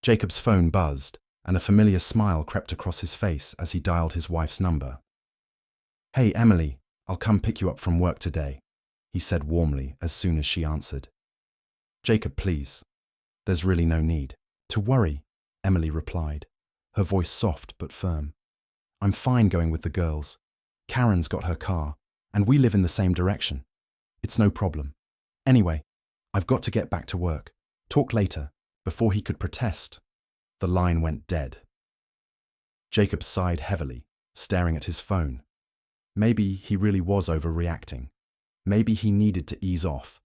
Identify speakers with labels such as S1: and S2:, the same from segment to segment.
S1: Jacob's phone buzzed, and a familiar smile crept across his face as he dialed his wife's number. "Hey, Emily, I'll come pick you up from work today," he said warmly as soon as she answered. "Jacob, please. There's really no need to worry," Emily replied, her voice soft but firm. "I'm fine going with the girls. Karen's got her car, and we live in the same direction. It's no problem. Anyway, I've got to get back to work. Talk later." Before he could protest, the line went dead. Jacob sighed heavily, staring at his phone. Maybe he really was overreacting. Maybe he needed to ease off.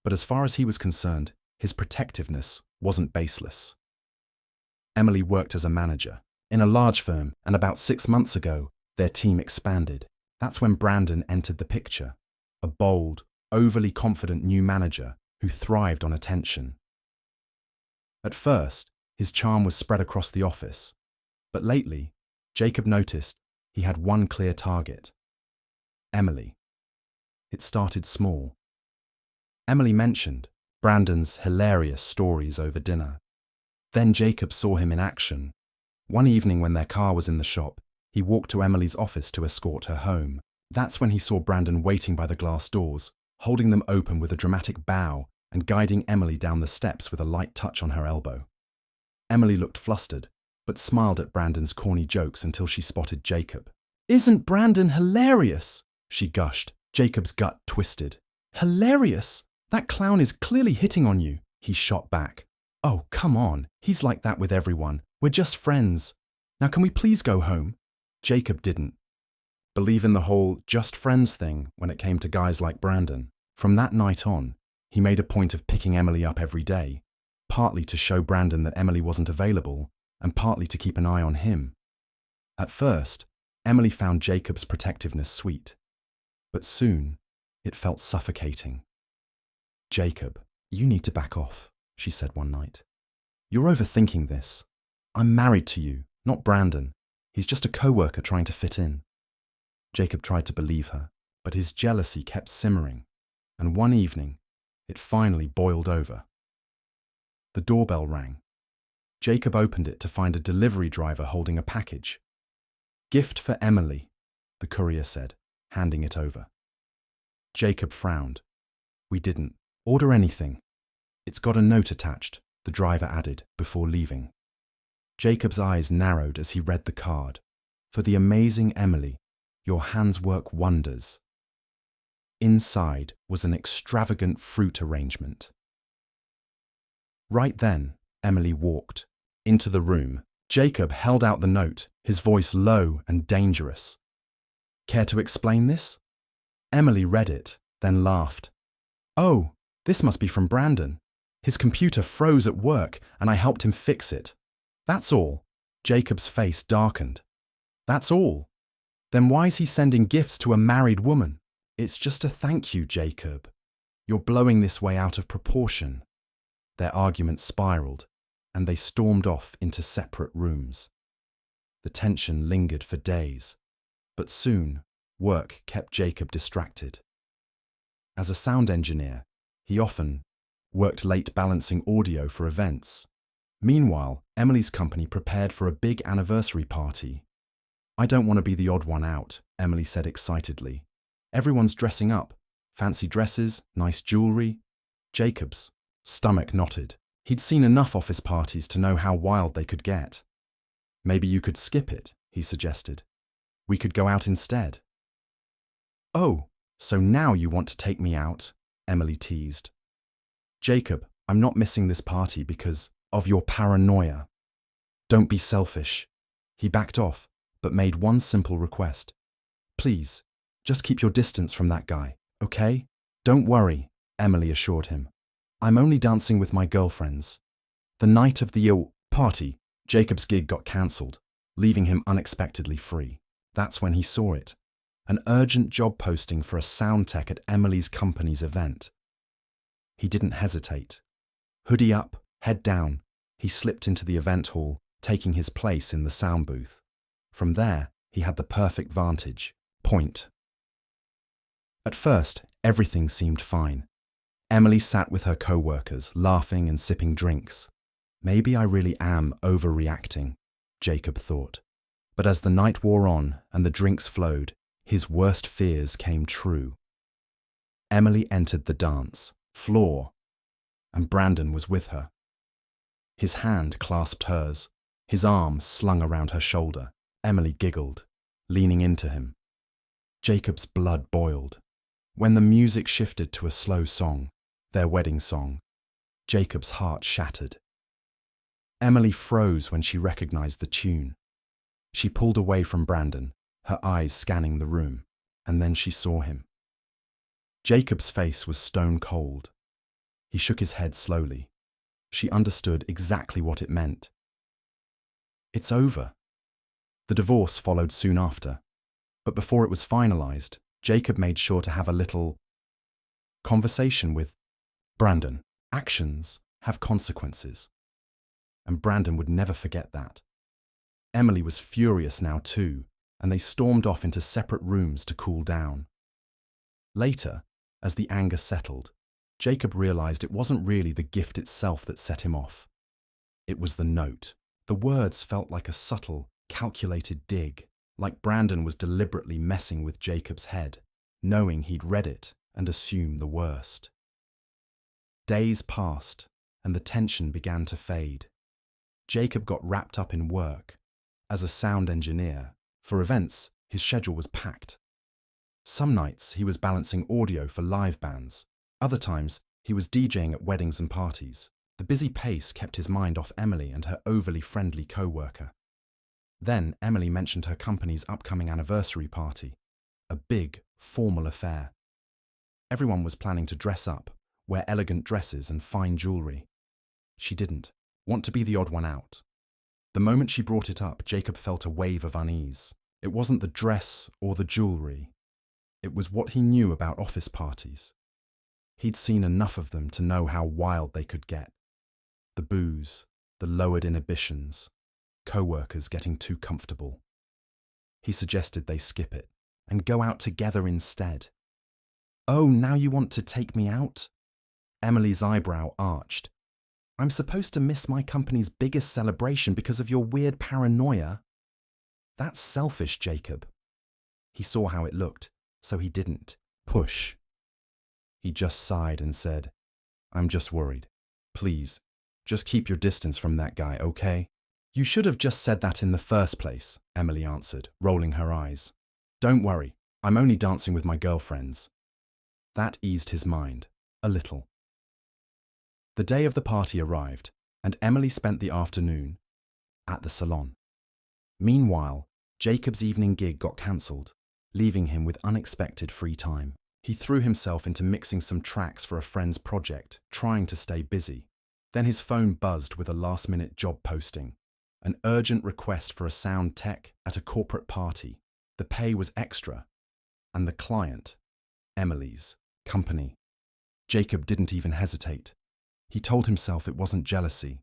S1: But as far as he was concerned, his protectiveness wasn't baseless. Emily worked as a manager in a large firm, and about 6 months ago, their team expanded. That's when Brandon entered the picture, a bold, overly confident new manager who thrived on attention. At first, his charm was spread across the office, but lately, Jacob noticed he had one clear target: Emily. It started small. Emily mentioned Brandon's hilarious stories over dinner. Then Jacob saw him in action. One evening when their car was in the shop, he walked to Emily's office to escort her home. That's when he saw Brandon waiting by the glass doors, holding them open with a dramatic bow and guiding Emily down the steps with a light touch on her elbow. Emily looked flustered, but smiled at Brandon's corny jokes until she spotted Jacob. "Isn't Brandon hilarious?" she gushed. Jacob's gut twisted. "Hilarious? That clown is clearly hitting on you," he shot back. "Oh, come on. He's like that with everyone. We're just friends. Now can we please go home?" Jacob didn't believe in the whole just friends thing when it came to guys like Brandon. From that night on, he made a point of picking Emily up every day, partly to show Brandon that Emily wasn't available, and partly to keep an eye on him. At first, Emily found Jacob's protectiveness sweet, but soon it felt suffocating. "Jacob, you need to back off," she said one night. "You're overthinking this. I'm married to you, not Brandon. He's just a coworker trying to fit in." Jacob tried to believe her, but his jealousy kept simmering, and one evening, it finally boiled over. The doorbell rang. Jacob opened it to find a delivery driver holding a package. "Gift for Emily," the courier said, handing it over. Jacob frowned. "We didn't order anything. It's got a note attached," the driver added before leaving. Jacob's eyes narrowed as he read the card. "For the amazing Emily, your hands work wonders." Inside was an extravagant fruit arrangement. Right then, Emily walked into the room. Jacob held out the note, his voice low and dangerous. "Care to explain this?" Emily read it, then laughed. "Oh, this must be from Brandon. His computer froze at work and I helped him fix it. That's all." Jacob's face darkened. "That's all? Then why is he sending gifts to a married woman?" "It's just a thank you, Jacob. You're blowing this way out of proportion." Their argument spiraled, and they stormed off into separate rooms. The tension lingered for days, but soon work kept Jacob distracted. As a sound engineer, he often worked late balancing audio for events. Meanwhile, Emily's company prepared for a big anniversary party. "I don't want to be the odd one out," Emily said excitedly. "Everyone's dressing up. Fancy dresses, nice jewelry." Jacob's stomach knotted. He'd seen enough office parties to know how wild they could get. "Maybe you could skip it," he suggested. "We could go out instead." "Oh, so now you want to take me out?" Emily teased. "Jacob, I'm not missing this party because of your paranoia. Don't be selfish." He backed off, but made one simple request. "Please, just keep your distance from that guy, okay?" "Don't worry," Emily assured him. "I'm only dancing with my girlfriends." The night of the party, Jacob's gig got cancelled, leaving him unexpectedly free. That's when he saw it. An urgent job posting for a sound tech at Emily's company's event. He didn't hesitate. Hoodie up, head down, he slipped into the event hall, taking his place in the sound booth. From there, he had the perfect vantage point. At first, everything seemed fine. Emily sat with her co-workers, laughing and sipping drinks. Maybe I really am overreacting, Jacob thought. But as the night wore on and the drinks flowed, his worst fears came true. Emily entered the dance floor, and Brandon was with her. His hand clasped hers, his arm slung around her shoulder. Emily giggled, leaning into him. Jacob's blood boiled. When the music shifted to a slow song, their wedding song, Jacob's heart shattered. Emily froze when she recognized the tune. She pulled away from Brandon, her eyes scanning the room, and then she saw him. Jacob's face was stone cold. He shook his head slowly. She understood exactly what it meant. It's over. The divorce followed soon after, but before it was finalized, Jacob made sure to have a little conversation with Brandon. Actions have consequences, and Brandon would never forget that. Emily was furious now too, and they stormed off into separate rooms to cool down. Later, as the anger settled, Jacob realized it wasn't really the gift itself that set him off. It was the note. The words felt like a subtle, calculated dig, like Brandon was deliberately messing with Jacob's head, knowing he'd read it and assume the worst. Days passed, and the tension began to fade. Jacob got wrapped up in work. As a sound engineer, for events, his schedule was packed. Some nights he was balancing audio for live bands. Other times he was DJing at weddings and parties. The busy pace kept his mind off Emily and her overly friendly co-worker. Then Emily mentioned her company's upcoming anniversary party, a big, formal affair. Everyone was planning to dress up, wear elegant dresses and fine jewelry. She didn't want to be the odd one out. The moment she brought it up, Jacob felt a wave of unease. It wasn't the dress or the jewelry. It was what he knew about office parties. He'd seen enough of them to know how wild they could get. The booze, the lowered inhibitions, co-workers getting too comfortable. He suggested they skip it and go out together instead. "Oh, now you want to take me out?" Emily's eyebrow arched. "I'm supposed to miss my company's biggest celebration because of your weird paranoia?" "That's selfish, Jacob." He saw how it looked, so he didn't push. He just sighed and said, "I'm just worried. Please, just keep your distance from that guy, okay?" "You should have just said that in the first place," Emily answered, rolling her eyes. "Don't worry, I'm only dancing with my girlfriends." That eased his mind, a little. The day of the party arrived, and Emily spent the afternoon at the salon. Meanwhile, Jacob's evening gig got cancelled, leaving him with unexpected free time. He threw himself into mixing some tracks for a friend's project, trying to stay busy. Then his phone buzzed with a last-minute job posting, an urgent request for a sound tech at a corporate party. The pay was extra, and the client, Emily's company. Jacob didn't even hesitate. He told himself it wasn't jealousy.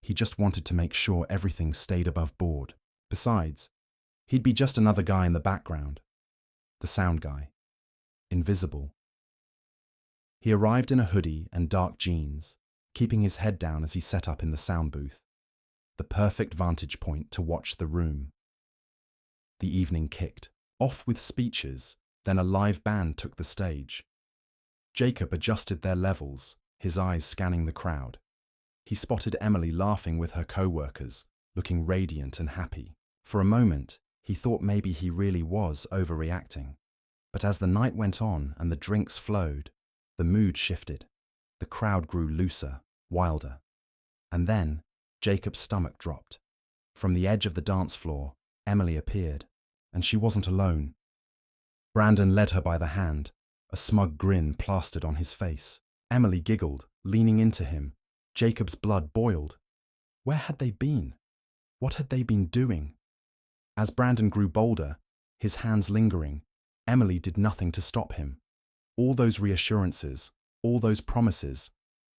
S1: He just wanted to make sure everything stayed above board. Besides, he'd be just another guy in the background. The sound guy. Invisible. He arrived in a hoodie and dark jeans, keeping his head down as he set up in the sound booth. The perfect vantage point to watch the room. The evening kicked off with speeches, then a live band took the stage. Jacob adjusted their levels, his eyes scanning the crowd. He spotted Emily laughing with her co-workers, looking radiant and happy. For a moment, he thought maybe he really was overreacting. But as the night went on and the drinks flowed, the mood shifted. The crowd grew looser, wilder. And then, Jacob's stomach dropped. From the edge of the dance floor, Emily appeared, and she wasn't alone. Brandon led her by the hand, a smug grin plastered on his face. Emily giggled, leaning into him. Jacob's blood boiled. Where had they been? What had they been doing? As Brandon grew bolder, his hands lingering, Emily did nothing to stop him. All those reassurances, all those promises,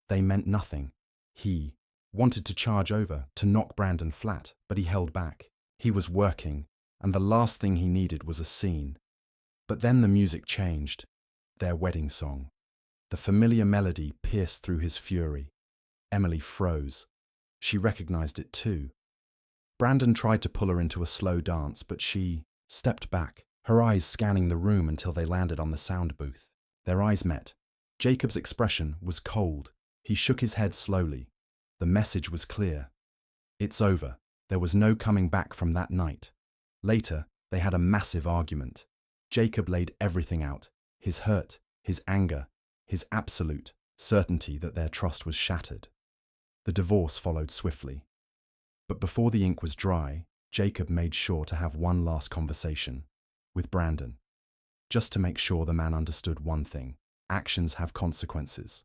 S1: they meant nothing. He wanted to charge over, to knock Brandon flat, but he held back. He was working, and the last thing he needed was a scene. But then the music changed. Their wedding song. The familiar melody pierced through his fury. Emily froze. She recognized it too. Brandon tried to pull her into a slow dance, but she stepped back, her eyes scanning the room until they landed on the sound booth. Their eyes met. Jacob's expression was cold. He shook his head slowly. The message was clear. It's over. There was no coming back from that night. Later, they had a massive argument. Jacob laid everything out: his hurt, his anger, his absolute certainty that their trust was shattered. The divorce followed swiftly. But before the ink was dry, Jacob made sure to have one last conversation with Brandon, just to make sure the man understood one thing: actions have consequences.